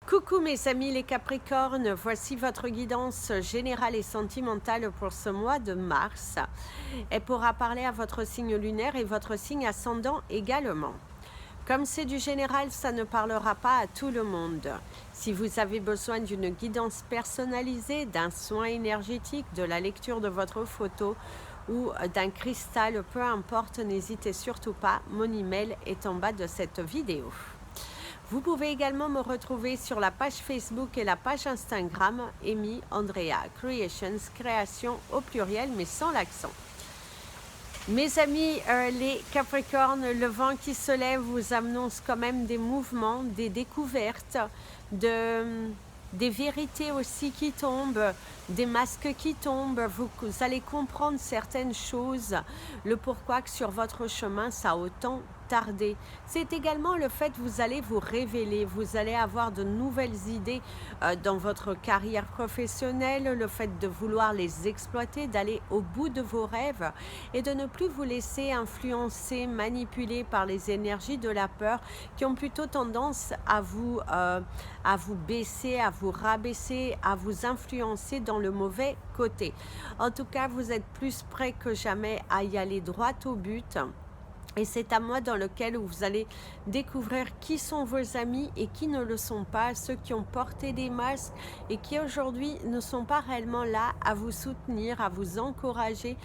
Coucou mes amis les Capricornes, voici votre guidance générale et sentimentale pour ce mois de mars. Elle pourra parler à votre signe lunaire et votre signe ascendant également. Comme c'est du général, ça ne parlera pas à tout le monde. Si vous avez besoin d'une guidance personnalisée, d'un soin énergétique, de la lecture de votre photo ou d'un cristal, peu importe, n'hésitez surtout pas, mon email est en bas de cette vidéo. Vous pouvez également me retrouver sur la page Facebook et la page Instagram Amy Andrea Creations, création au pluriel mais sans l'accent. Mes amis les Capricornes, le vent qui se lève vous annonce quand même des mouvements, des découvertes, des vérités aussi qui tombent, des masques qui tombent. Vous allez comprendre certaines choses, le pourquoi que sur votre chemin ça a autant tardé. C'est également le fait que vous allez vous révéler, vous allez avoir de nouvelles idées dans votre carrière professionnelle, le fait de vouloir les exploiter, d'aller au bout de vos rêves et de ne plus vous laisser influencer, manipuler par les énergies de la peur qui ont plutôt tendance à vous baisser, à vous rabaisser, à vous influencer dans le mauvais côté. En tout cas, vous êtes plus prêt que jamais à y aller droit au but. Et c'est un mois dans lequel vous allez découvrir qui sont vos amis et qui ne le sont pas, ceux qui ont porté des masques et qui aujourd'hui ne sont pas réellement là à vous soutenir, à vous encourager.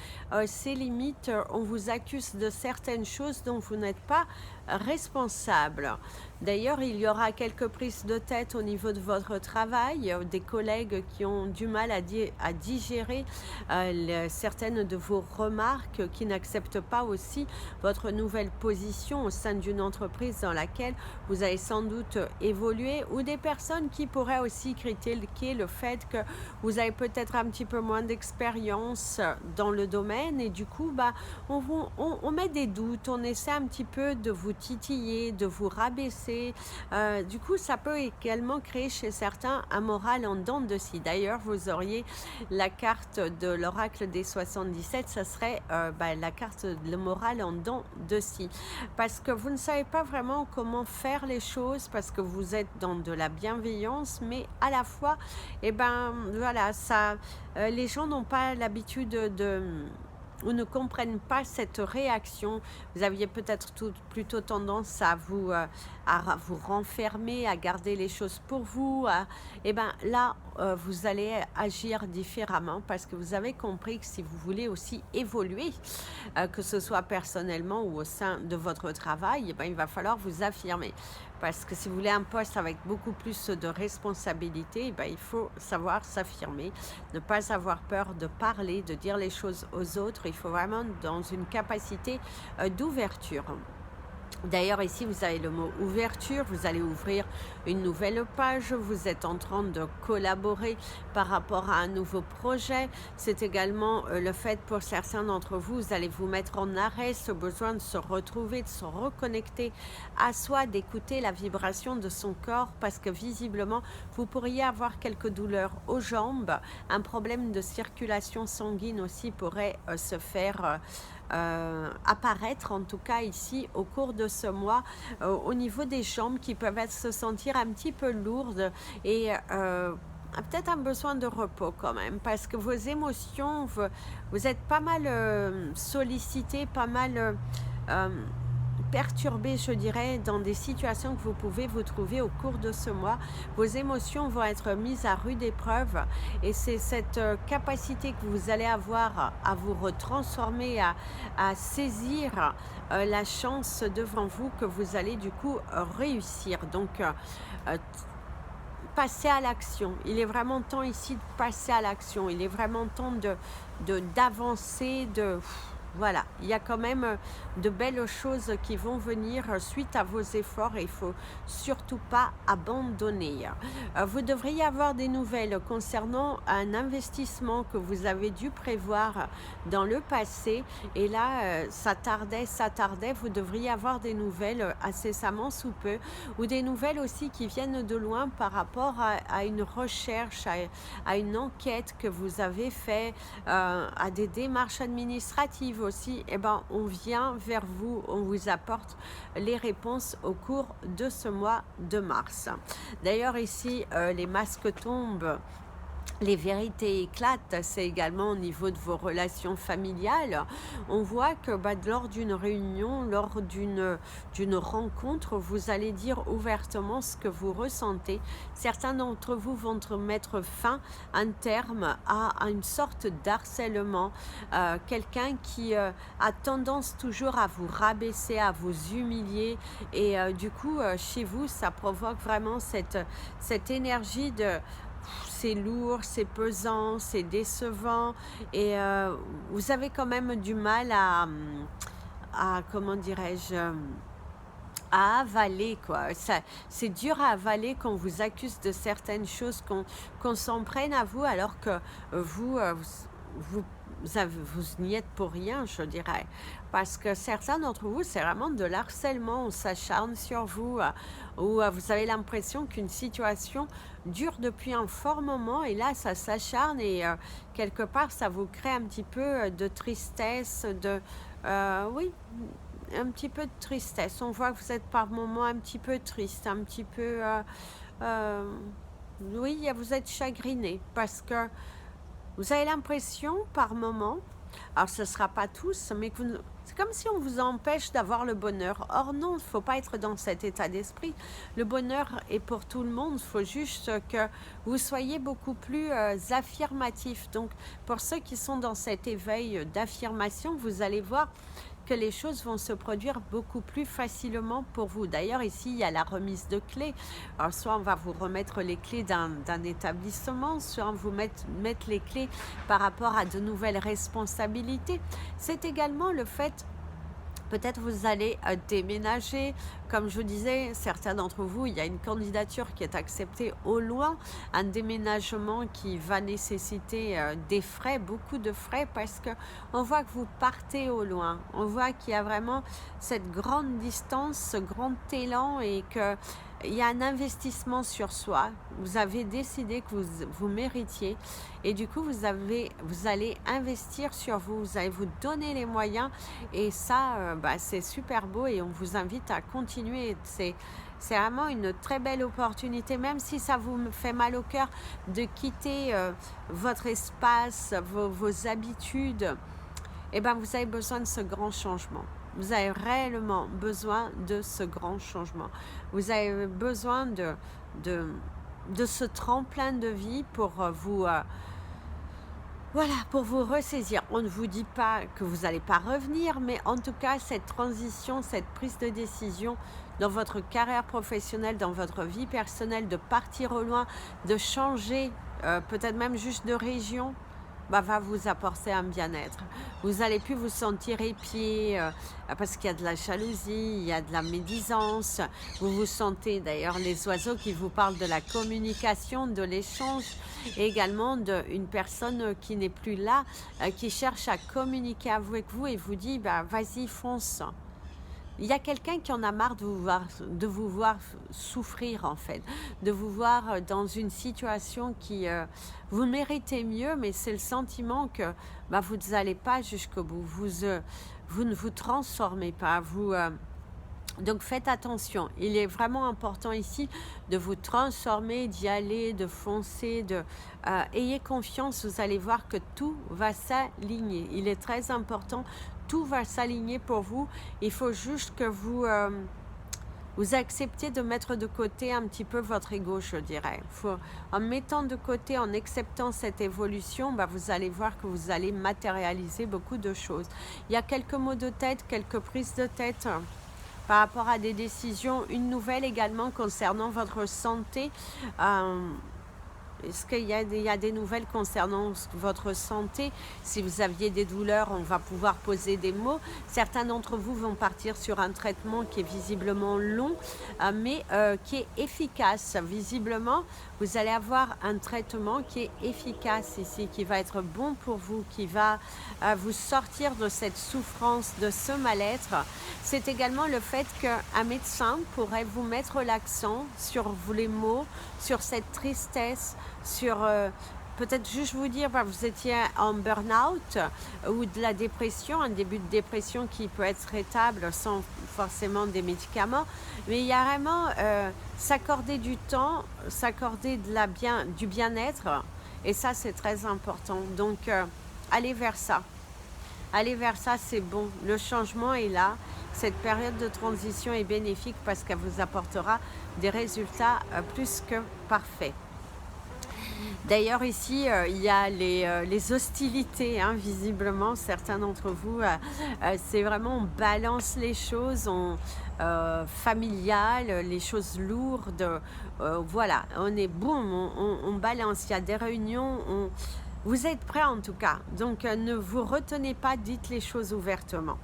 Ces limites, on vous accuse de certaines choses dont vous n'êtes pas responsable. D'ailleurs, il y aura quelques prises de tête au niveau de votre travail, des collègues qui ont du mal à digérer certaines de vos remarques, qui n'acceptent pas aussi votre nouvelle position au sein d'une entreprise dans laquelle vous allez sans doute évoluer, ou des personnes qui pourraient aussi critiquer le fait que vous avez peut-être un petit peu moins d'expérience dans le domaine et du coup on met des doutes, on essaie un petit peu de vous titiller, de vous rabaisser. Du coup ça peut également créer chez certains un moral en dents de scie. D'ailleurs vous auriez la carte de l'oracle des 77, ça serait la carte le moral en dents de scie, parce que vous ne savez pas vraiment comment faire les choses, parce que vous êtes dans de la bienveillance, mais à la fois les gens n'ont pas l'habitude ou ne comprennent pas cette réaction. Vous aviez peut-être plutôt tendance à vous renfermer, à garder les choses pour vous. Vous allez agir différemment parce que vous avez compris que si vous voulez aussi évoluer, que ce soit personnellement ou au sein de votre travail, il va falloir vous affirmer. Parce que si vous voulez un poste avec beaucoup plus de responsabilité, il faut savoir s'affirmer, ne pas avoir peur de parler, de dire les choses aux autres. Il faut vraiment dans une capacité d'ouverture. D'ailleurs, ici, vous avez le mot ouverture, vous allez ouvrir une nouvelle page, vous êtes en train de collaborer par rapport à un nouveau projet. C'est également le fait pour certains d'entre vous, vous allez vous mettre en arrêt, ce besoin de se retrouver, de se reconnecter à soi, d'écouter la vibration de son corps, parce que visiblement, vous pourriez avoir quelques douleurs aux jambes, un problème de circulation sanguine aussi pourrait se faire apparaître, en tout cas ici au cours de ce mois, au niveau des jambes qui peuvent se sentir un petit peu lourdes et peut-être un besoin de repos quand même, parce que vos émotions, vous êtes pas mal sollicité, pas mal perturbé, je dirais, dans des situations que vous pouvez vous trouver au cours de ce mois. Vos émotions vont être mises à rude épreuve et c'est cette capacité que vous allez avoir à vous retransformer, à saisir la chance devant vous que vous allez du coup réussir. Donc passer à l'action. Il est vraiment temps ici de passer à l'action. Il est vraiment temps d'avancer, voilà, il y a quand même de belles choses qui vont venir suite à vos efforts et il ne faut surtout pas abandonner. Vous devriez avoir des nouvelles concernant un investissement que vous avez dû prévoir dans le passé et là, ça tardait, vous devriez avoir des nouvelles incessamment sous peu ou des nouvelles aussi qui viennent de loin par rapport à une recherche, à une enquête que vous avez fait, à des démarches administratives aussi, eh ben, on vient vers vous, on vous apporte les réponses au cours de ce mois de mars. D'ailleurs, ici, les masques tombent. Les vérités éclatent, c'est également au niveau de vos relations familiales. On voit que lors d'une réunion, lors d'une rencontre, vous allez dire ouvertement ce que vous ressentez. Certains d'entre vous vont mettre fin, un terme à une sorte d'harcèlement. Quelqu'un qui a tendance toujours à vous rabaisser, à vous humilier. Et du coup, chez vous, ça provoque vraiment cette énergie de c'est lourd, c'est pesant, c'est décevant et vous avez quand même du mal à comment dirais-je, à avaler quoi. C'est dur à avaler quand on vous accuse de certaines choses, qu'on s'en prenne à vous alors que vous, vous, vous n'y êtes pour rien, je dirais. Parce que certains d'entre vous, c'est vraiment de l'harcèlement, on s'acharne sur vous, ou vous avez l'impression qu'une situation dure depuis un fort moment et là, ça s'acharne et quelque part, ça vous crée un petit peu de tristesse, oui, un petit peu de tristesse. On voit que vous êtes par moments un petit peu triste, un petit peu, euh, oui, vous êtes chagriné parce que vous avez l'impression par moment, alors ce ne sera pas tous, mais que c'est comme si on vous empêche d'avoir le bonheur. Or non, il ne faut pas être dans cet état d'esprit. Le bonheur est pour tout le monde, il faut juste que vous soyez beaucoup plus affirmatif. Donc pour ceux qui sont dans cet éveil d'affirmation, vous allez voir que les choses vont se produire beaucoup plus facilement pour vous. D'ailleurs, ici, il y a la remise de clés. Alors, soit on va vous remettre les clés d'un établissement, soit on vous mettre les clés par rapport à de nouvelles responsabilités. C'est également le fait. Peut-être vous allez déménager. Comme je vous disais, certains d'entre vous, il y a une candidature qui est acceptée au loin, un déménagement qui va nécessiter des frais, beaucoup de frais, parce que on voit que vous partez au loin. On voit qu'il y a vraiment cette grande distance, ce grand élan et que il y a un investissement sur soi. Vous avez décidé que vous méritiez et du coup, vous allez investir sur vous. Vous allez vous donner les moyens et ça, c'est super beau et on vous invite à continuer. C'est vraiment une très belle opportunité, même si ça vous fait mal au cœur de quitter votre espace, vos habitudes. Eh ben, vous avez besoin de ce grand changement. Vous avez réellement besoin de ce grand changement. Vous avez besoin de ce tremplin de vie pour pour vous ressaisir. On ne vous dit pas que vous n'allez pas revenir, mais en tout cas, cette transition, cette prise de décision dans votre carrière professionnelle, dans votre vie personnelle, de partir au loin, de changer, peut-être même juste de région, va vous apporter un bien-être. Vous n'allez plus vous sentir épié parce qu'il y a de la jalousie, il y a de la médisance. Vous vous sentez d'ailleurs les oiseaux qui vous parlent de la communication, de l'échange et également d'une personne qui n'est plus là, qui cherche à communiquer avec vous et vous dit vas-y fonce. Il y a quelqu'un qui en a marre de vous voir souffrir en fait, de vous voir dans une situation qui vous méritez mieux, mais c'est le sentiment que vous n'allez pas jusqu'au bout, vous ne vous transformez pas, donc faites attention, il est vraiment important ici de vous transformer, d'y aller, de foncer, ayez confiance, vous allez voir que tout va s'aligner, il est très important. Tout va s'aligner pour vous. Il faut juste que vous acceptiez de mettre de côté un petit peu votre ego, je dirais. En mettant de côté, en acceptant cette évolution, vous allez voir que vous allez matérialiser beaucoup de choses. Il y a quelques maux de tête, quelques prises de tête par rapport à des décisions. Une nouvelle également concernant votre santé. Est-ce qu'il y a des nouvelles concernant votre santé? Si vous aviez des douleurs, on va pouvoir poser des mots. Certains d'entre vous vont partir sur un traitement qui est visiblement long, mais qui est efficace. Visiblement, vous allez avoir un traitement qui est efficace ici, qui va être bon pour vous, qui va vous sortir de cette souffrance, de ce mal-être. C'est également le fait qu'un médecin pourrait vous mettre l'accent sur les mots, sur cette tristesse, sur peut-être juste vous dire, bah, vous étiez en burn-out ou de la dépression, un début de dépression qui peut être traitable sans forcément des médicaments, mais il y a vraiment s'accorder du temps, s'accorder du bien-être, et ça c'est très important. Donc allez vers ça. Aller vers ça, c'est bon. Le changement est là. Cette période de transition est bénéfique parce qu'elle vous apportera des résultats plus que parfaits. D'ailleurs, ici, il y a les hostilités, hein, visiblement. Certains d'entre vous, c'est vraiment, on balance les choses, familiales, les choses lourdes. Voilà, on est boum, on balance. Il y a des réunions, vous êtes prêts en tout cas. Donc, ne vous retenez pas, dites les choses ouvertement.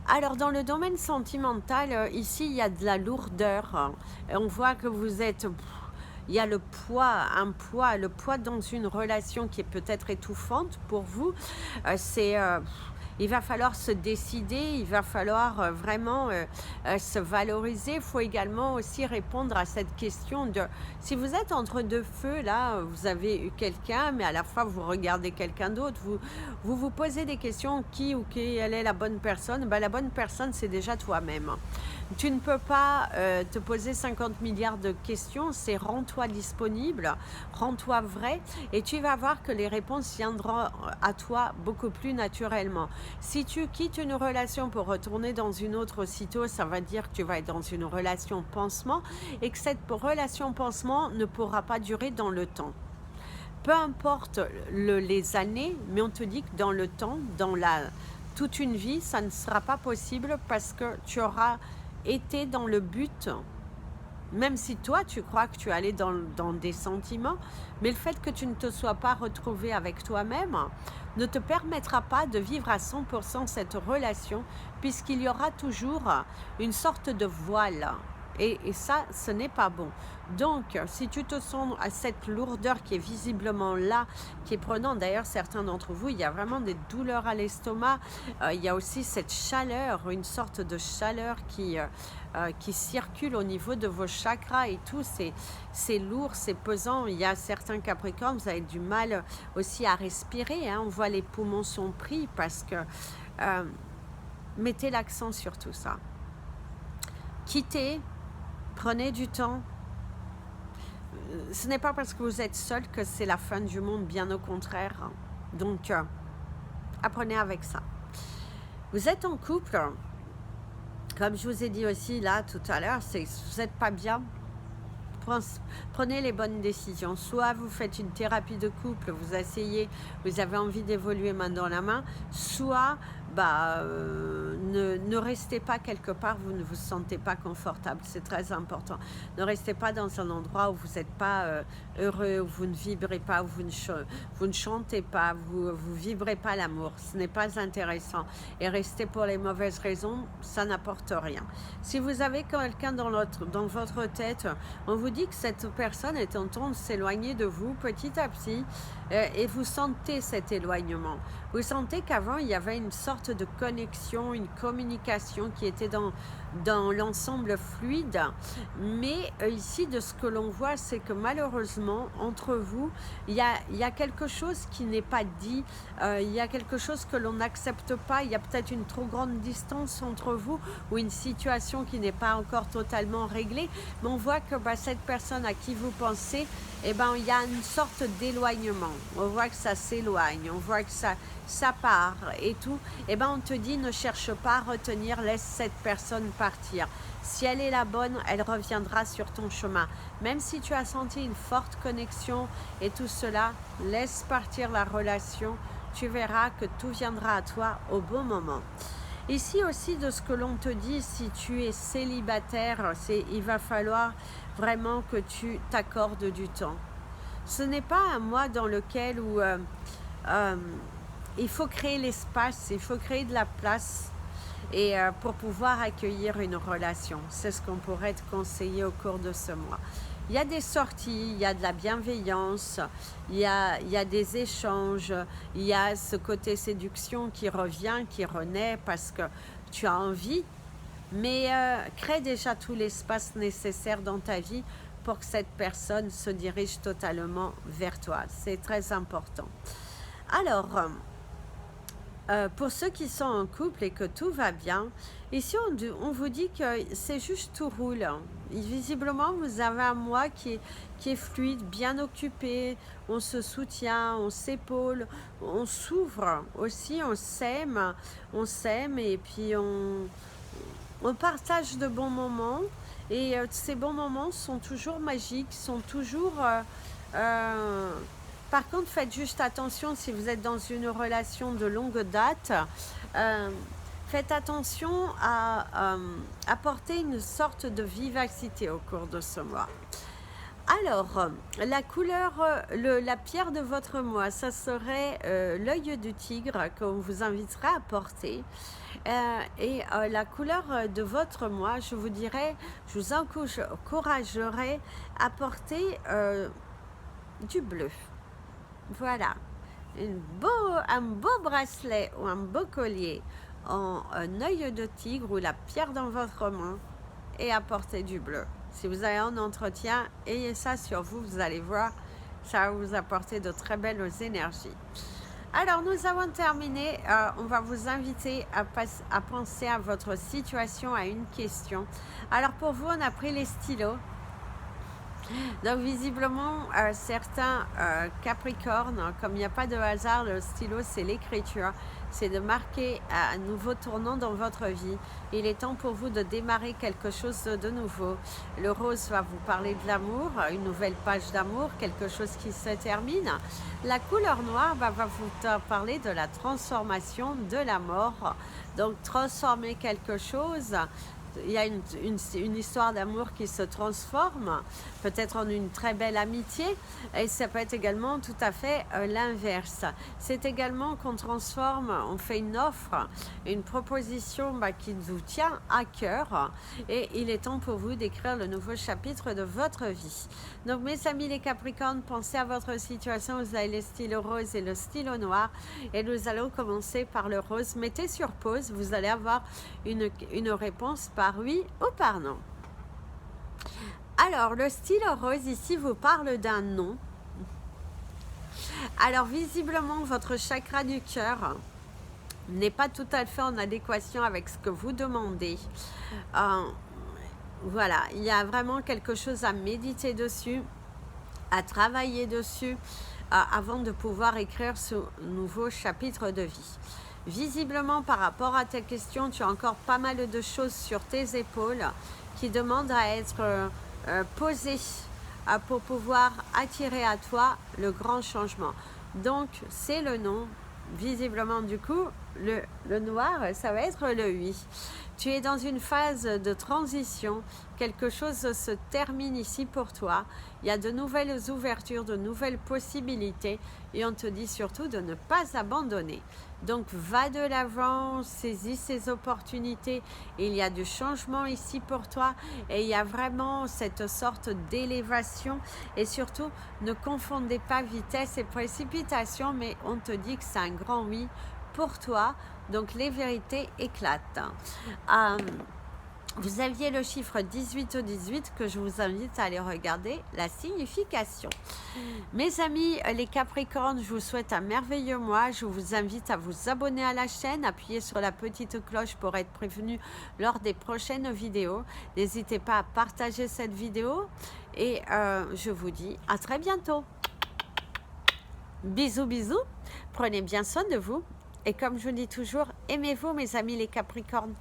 Alors, dans le domaine sentimental, ici, il y a de la lourdeur. On voit que vous êtes... Il y a le poids dans une relation qui est peut-être étouffante pour vous. Il va falloir se décider, il va falloir vraiment se valoriser. Il faut également aussi répondre à cette question de si vous êtes entre deux feux, là, vous avez eu quelqu'un, mais à la fois vous regardez quelqu'un d'autre, vous posez des questions, quelle est la bonne personne? Ben, la bonne personne, c'est déjà toi-même. Tu ne peux pas te poser 50 milliards de questions, c'est rends-toi disponible, rends-toi vrai, et tu vas voir que les réponses viendront à toi beaucoup plus naturellement. Si tu quittes une relation pour retourner dans une autre aussitôt, ça va dire que tu vas être dans une relation pansement et que cette relation pansement ne pourra pas durer dans le temps. Peu importe les années, mais on te dit que dans le temps, toute une vie, ça ne sera pas possible parce que tu auras été dans le but, même si toi tu crois que tu es allé dans des sentiments, mais le fait que tu ne te sois pas retrouvé avec toi-même ne te permettra pas de vivre à 100% cette relation, puisqu'il y aura toujours une sorte de voile. Et ça, ce n'est pas bon. Donc, si tu te sens à cette lourdeur qui est visiblement là, qui est prenante, d'ailleurs, certains d'entre vous, il y a vraiment des douleurs à l'estomac, il y a aussi cette chaleur, une sorte de chaleur qui circule au niveau de vos chakras et tout, c'est lourd, c'est pesant. Il y a certains Capricornes, vous avez du mal aussi à respirer, hein. On voit les poumons sont pris parce que mettez l'accent sur tout ça. Quittez. Prenez du temps. Ce n'est pas parce que vous êtes seul que c'est la fin du monde, bien au contraire. Donc, apprenez avec ça. Vous êtes en couple, comme je vous ai dit aussi là tout à l'heure, vous n'êtes pas bien. Prenez les bonnes décisions. Soit vous faites une thérapie de couple, vous asseyez, vous avez envie d'évoluer main dans la main, soit ne restez pas quelque part, vous ne vous sentez pas confortable, c'est très important. Ne restez pas dans un endroit où vous n'êtes pas heureux, où vous ne vibrez pas, où vous ne chantez pas, vous ne vibrez pas l'amour, ce n'est pas intéressant. Et rester pour les mauvaises raisons, ça n'apporte rien. Si vous avez quelqu'un dans votre tête, on vous dit que cette personne est en train de s'éloigner de vous petit à petit, et vous sentez cet éloignement. Vous sentez qu'avant, il y avait une sorte de connexion, une communication qui était dans l'ensemble fluide. Mais ici, de ce que l'on voit, c'est que malheureusement, entre vous, il y a quelque chose qui n'est pas dit, il y a quelque chose que l'on n'accepte pas, il y a peut-être une trop grande distance entre vous ou une situation qui n'est pas encore totalement réglée. Mais on voit que cette personne à qui vous pensez, il y a une sorte d'éloignement. On voit que ça s'éloigne, on voit que ça part et tout. On te dit, ne cherche pas à retenir, laisse cette personne partir. Si elle est la bonne, elle reviendra sur ton chemin. Même si tu as senti une forte connexion et tout cela, laisse partir la relation. Tu verras que tout viendra à toi au bon moment. Ici aussi, de ce que l'on te dit, si tu es célibataire, il va falloir vraiment que tu t'accordes du temps. Ce n'est pas un mois dans lequel il faut créer l'espace, il faut créer de la place et pour pouvoir accueillir une relation. C'est ce qu'on pourrait te conseiller au cours de ce mois. Il y a des sorties, il y a de la bienveillance, il y a des échanges, il y a ce côté séduction qui revient, qui renaît parce que tu as envie, mais crée déjà tout l'espace nécessaire dans ta vie pour que cette personne se dirige totalement vers toi. C'est très important. Alors, pour ceux qui sont en couple et que tout va bien, ici on vous dit que c'est juste tout roule. Et visiblement, vous avez un mois qui est fluide, bien occupé, on se soutient, on s'épaule, on s'ouvre aussi, on s'aime et puis on partage de bons moments. Et ces bons moments sont toujours magiques, sont toujours... par contre, faites juste attention si vous êtes dans une relation de longue date. Faites attention à apporter une sorte de vivacité au cours de ce mois. Alors, la couleur, la pierre de votre mois, ça serait l'œil du tigre qu'on vous invitera à porter. Et la couleur de votre mois, je vous dirais, je vous encouragerais à porter du bleu. Voilà, un beau bracelet ou un beau collier en œil de tigre ou la pierre dans votre main et apportez du bleu. Si vous avez un entretien, ayez ça sur vous, vous allez voir, ça va vous apporter de très belles énergies. Alors, nous avons terminé. On va vous inviter à penser à votre situation, à une question. Alors, pour vous, on a pris les stylos. Donc visiblement, certains Capricornes, comme il n'y a pas de hasard, le stylo c'est l'écriture, c'est de marquer un nouveau tournant dans votre vie. Il est temps pour vous de démarrer quelque chose de nouveau. Le rose va vous parler de l'amour, une nouvelle page d'amour, quelque chose qui se termine. La couleur noire va vous parler de la transformation, de la mort. Donc transformer quelque chose. Il y a une histoire d'amour qui se transforme, peut-être en une très belle amitié, et ça peut être également tout à fait l'inverse. C'est également qu'on transforme, on fait une offre, une proposition qui vous tient à cœur, et il est temps pour vous d'écrire le nouveau chapitre de votre vie. Donc mes amis les Capricornes, pensez à votre situation, vous avez le stylo rose et le stylo noir, et nous allons commencer par le rose. Mettez sur pause, vous allez avoir une réponse par oui ou par non. Alors, le stylo rose ici vous parle d'un non. Alors, visiblement, votre chakra du cœur n'est pas tout à fait en adéquation avec ce que vous demandez. Voilà, il y a vraiment quelque chose à méditer dessus, à travailler dessus, avant de pouvoir écrire ce nouveau chapitre de vie. Visiblement, par rapport à ta question, tu as encore pas mal de choses sur tes épaules qui demandent à être posées pour pouvoir attirer à toi le grand changement. Donc, c'est le non. Visiblement, du coup, le noir, ça va être le oui. Tu es dans une phase de transition. Quelque chose se termine ici pour toi. Il y a de nouvelles ouvertures, de nouvelles possibilités. Et on te dit surtout de ne pas abandonner. Donc, va de l'avant, saisis ces opportunités. Il y a du changement ici pour toi. Et il y a vraiment cette sorte d'élévation. Et surtout, ne confondez pas vitesse et précipitation. Mais on te dit que c'est un grand oui pour toi. Donc, les vérités éclatent. Vous aviez le chiffre 18 que je vous invite à aller regarder la signification. Mes amis, les Capricornes, je vous souhaite un merveilleux mois. Je vous invite à vous abonner à la chaîne, appuyer sur la petite cloche pour être prévenu lors des prochaines vidéos. N'hésitez pas à partager cette vidéo et je vous dis à très bientôt. Bisous, bisous. Prenez bien soin de vous. Et comme je vous dis toujours, aimez-vous mes amis les Capricornes.